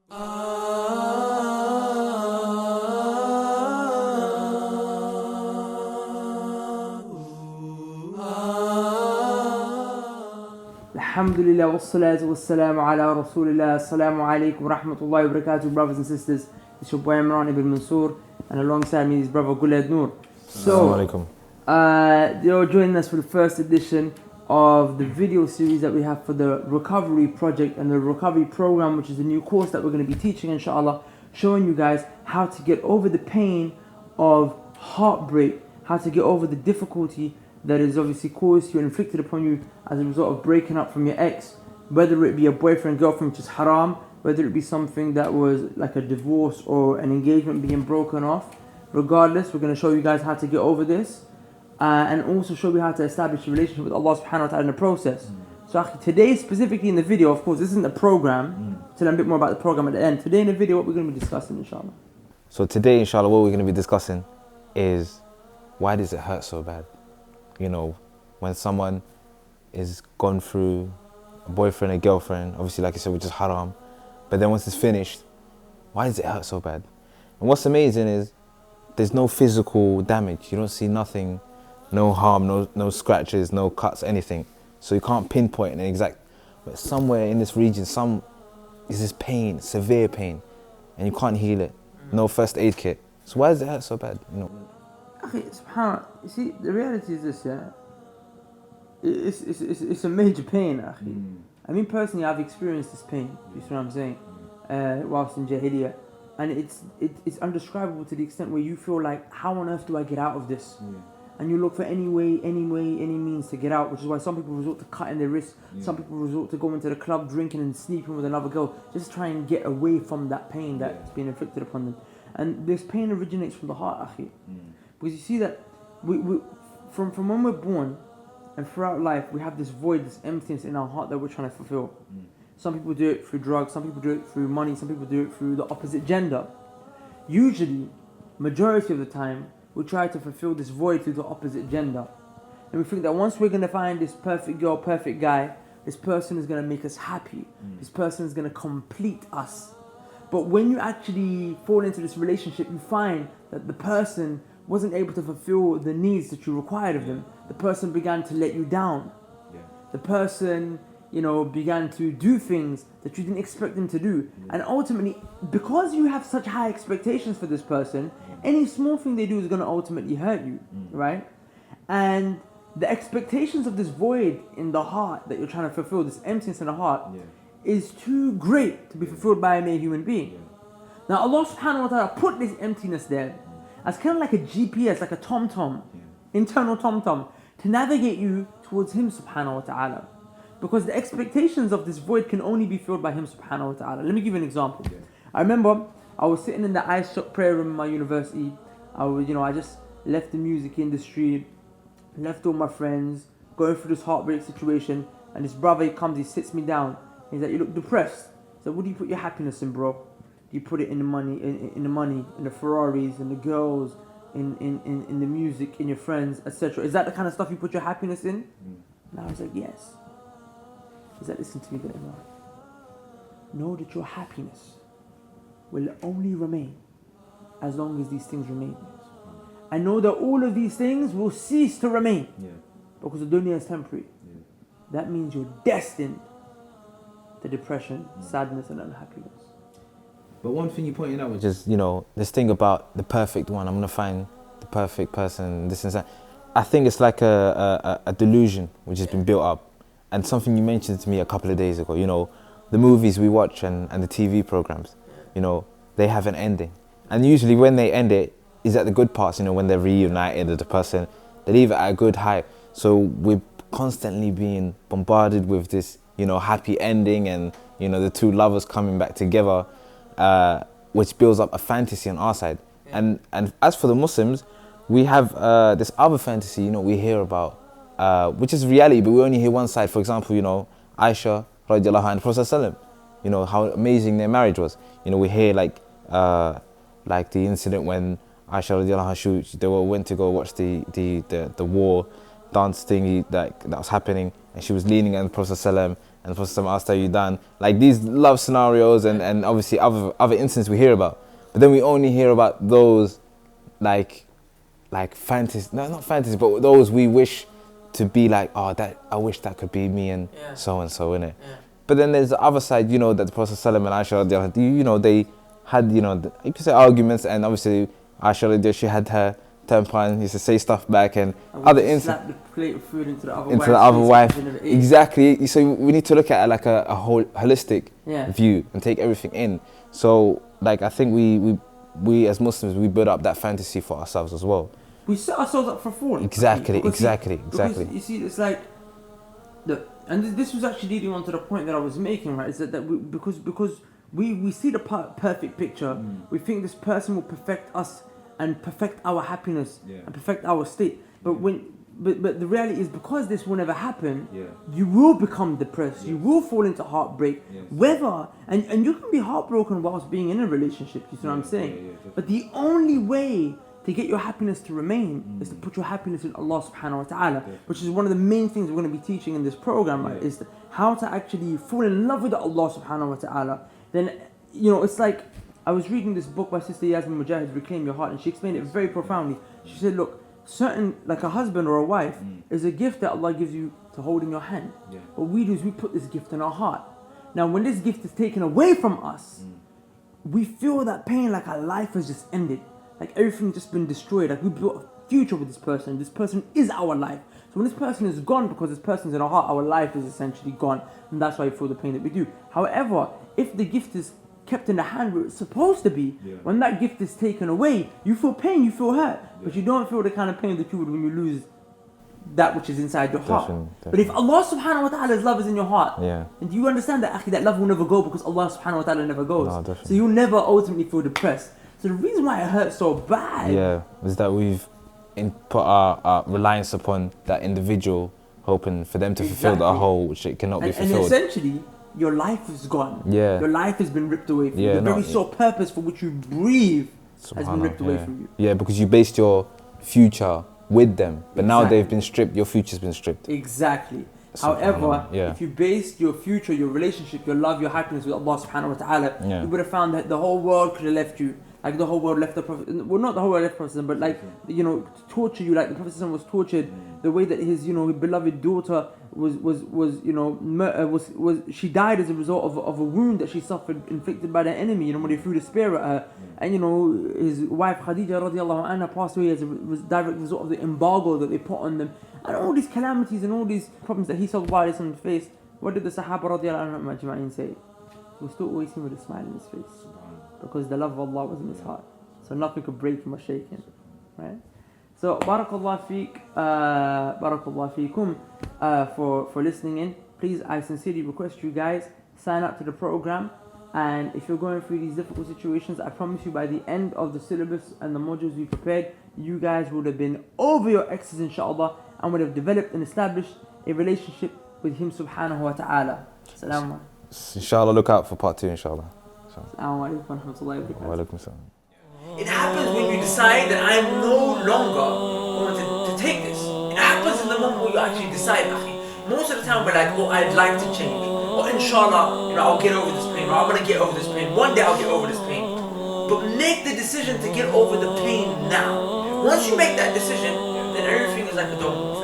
Alhamdulillah wassalatu wassalamu ala rasulillah. Assalamu alaikum wa rahmatullahi wa barakatuh, brothers and sisters. It's your boy Imran ibn Mansoor, and alongside me is brother Gulad Noor. So, you're joining us for the first edition of the video series that we have for the recovery project and the recovery program, which is the new course that we're going to be teaching, inshaAllah, showing you guys how to get over the pain of heartbreak, how to get over the difficulty that is obviously caused to you and inflicted upon you as a result of breaking up from your ex, whether it be a boyfriend, girlfriend, which is haram, whether it be something that was like a divorce or an engagement being broken off. Regardless, we're going to show you guys how to get over this and also show you how to establish a relationship with Allah subhanahu wa ta'ala in the process. So today, specifically in the video, of course, this isn't a program. Tell them a bit more about the program at the end. Today in the video, what we're going to be discussing, inshallah. So today, inshallah, what we're going to be discussing is why does it hurt so bad? You know, when someone is gone through a boyfriend, a girlfriend, obviously like I said, which is haram, but then once it's finished, why does it hurt so bad? And what's amazing is there's no physical damage. You don't see nothing, no harm, no scratches, no cuts, anything. So you can't pinpoint an exact, but somewhere in this region, is this pain, severe pain, and you can't heal it. No first aid kit. So why does it hurt so bad? You know. SubhanAllah, you see, the reality is this, yeah. It's a major pain, I mean, personally, I've experienced this pain. You see what I'm saying? Whilst in Jahiliyyah, and it's undescribable to the extent where you feel like, how on earth do I get out of this? And you look for any means to get out, which is why some people resort to cutting their wrists. Some people resort to going to the club, drinking and sleeping with another girl, just try and get away from that pain that's been inflicted upon them. And this pain originates from the heart, akhi. Because you see that we from when we're born and throughout life, we have this void, this emptiness in our heart that we're trying to fulfill. Some people do it through drugs, some people do it through money, some people do it through the opposite gender. Usually, majority of the time, we try to fulfill this void through the opposite gender. And we think that once we're going to find this perfect girl, perfect guy, this person is going to make us happy. This person is going to complete us. But when you actually fall into this relationship, you find that the person wasn't able to fulfill the needs that you required of them. The person began to let you down. The person, began to do things that you didn't expect them to do. And ultimately, because you have such high expectations for this person, any small thing they do is going to ultimately hurt you, right? And the expectations of this void in the heart that you're trying to fulfill, this emptiness in the heart, is too great to be fulfilled by a mere human being. Now Allah subhanahu wa ta'ala put this emptiness there as kind of like a GPS, like a tom-tom, internal tom-tom, to navigate you towards Him subhanahu wa ta'ala. Because the expectations of this void can only be filled by Him subhanahu wa ta'ala. Let me give you an example. I remember I was sitting in the ice shop prayer room in my university. I just left the music industry, left all my friends, going through this heartbreak situation, and this brother, he comes, he sits me down. He's like, you look depressed. So what do you put your happiness in, bro? Do you put it in the money, in the Ferraris, in the girls, in the music, in your friends, etc.? Is that the kind of stuff you put your happiness in? And I was like, yes. He's like, listen to me, Imran. Know that your happiness will only remain as long as these things remain. And know that all of these things will cease to remain. Because the dunya is temporary. That means you're destined to depression, sadness and unhappiness. But one thing you pointed out, which is, this thing about the perfect one, I'm going to find the perfect person, this and that. I think it's like a delusion which has been built up. And something you mentioned to me a couple of days ago, the movies we watch and the TV programs, they have an ending. And usually when they end it, is at the good parts, when they're reunited with the person, they leave it at a good height. So we're constantly being bombarded with this, happy ending and, the two lovers coming back together. Which builds up a fantasy on our side. And as for the Muslims, we have this other fantasy, we hear about, which is reality, but we only hear one side. For example, Aisha radiallahu anha and Prophet sallam, how amazing their marriage was. We hear like the incident when Aisha radiallahu anha, they went to go watch the war dance thingy that was happening, and she was leaning on the Prophet sallam, And the Prophet asked, are you done? Like these love scenarios and obviously other instances we hear about. But then we only hear about those like fantasies, no, not fantasies, but those we wish to be like, oh, that I wish that could be me and so innit. Yeah. But then there's the other side, you know, that the Prophet ﷺ and Aisha, you know, they had, you know, you could say arguments, and obviously Aisha, she had her temper and used to say stuff back, and other instances. Slap the plate of food into the other wife. Exactly. So we need to look at it like a whole holistic view and take everything in. So like I think we as Muslims, we build up that fantasy for ourselves as well. We set ourselves up for falling. Exactly. Because you see, it's like, look, and this was actually leading on to the point that I was making, right? Is that because we see the perfect picture, we think this person will perfect us and perfect our happiness and perfect our state. But but the reality is, because this will never happen, you will become depressed. You will fall into heartbreak. Whether and you can be heartbroken whilst being in a relationship. You see what I'm saying? But the only way to get your happiness to remain is to put your happiness in Allah subhanahu wa ta'ala, which is one of the main things we're going to be teaching in this program, right? Is how to actually fall in love with Allah subhanahu wa ta'ala. Then, you know, it's like, I was reading this book by Sister Yasmin Mujahid, Reclaim Your Heart, and she explained it very profoundly. She said, look, like a husband or a wife is a gift that Allah gives you to hold in your hand. What we do is we put this gift in our heart. Now, when this gift is taken away from us, we feel that pain, like our life has just ended. Like everything's just been destroyed. Like we built a future with this person. This person is our life. So when this person is gone, because this person's in our heart, our life is essentially gone. And that's why we feel the pain that we do. However, if the gift is kept in the hand where it's supposed to be, when that gift is taken away, you feel pain, you feel hurt. But you don't feel the kind of pain that you would when you lose that which is inside your heart. Definitely. But if Allah subhanahu wa ta'ala's love is in your heart, and you understand that, that love will never go, because Allah subhanahu wa ta'ala never goes. No, so you'll never ultimately feel depressed. So the reason why it hurts so bad is that we've put our reliance upon that individual, hoping for them to fulfill the whole, which it cannot be fulfilled. And essentially, your life is gone. Your life has been ripped away from you. The very sole purpose for which you breathe has been ripped away from you. Yeah, because you based your future with them, but now they've been stripped, your future's been stripped. Exactly. However, if you based your future, your relationship, your love, your happiness with Allah subhanahu wa ta'ala, you would have found that the whole world could have left you. Like the whole world left the Prophet, well, not the whole world left the Prophet, but like, you know, to torture you, like the Prophet was tortured, the way that his, you know, his beloved daughter she died as a result of a wound that she suffered, inflicted by the enemy, you know, when they threw the spear at her. And you know, his wife Khadija radiallahu anha passed away as a direct result of the embargo that they put on them. And all these calamities and all these problems that he sallallahu alayhi wa sallam faced, what did the Sahaba radiallahu anhu ajma'in say? He was still always seen with a smile in his face, because the love of Allah was in his heart. So nothing could break him or shake him, right? So barakallah feekum for listening in. Please, I sincerely request you guys sign up to the program, and if you're going through these difficult situations, I promise you by the end of the syllabus and the modules we prepared, you guys would have been over your exes inshaAllah, and would have developed and established a relationship with him subhanahu wa ta'ala. Assalamu alaikum. Inshallah, look out for part 2 inshallah. Assalamu alaikum wa rahmatullahi wa barakatuh. Wa alaikum assalam. It happens when you decide that I'm no longer going to take this. It happens in the moment where you actually decide, most of the time we're like, oh, I'd like to change. Or inshallah, you know, I'll get over this pain. Or I'm going to get over this pain. One day I'll get over this pain. But make the decision to get over the pain now. Once you make that decision, then everything is like a domino.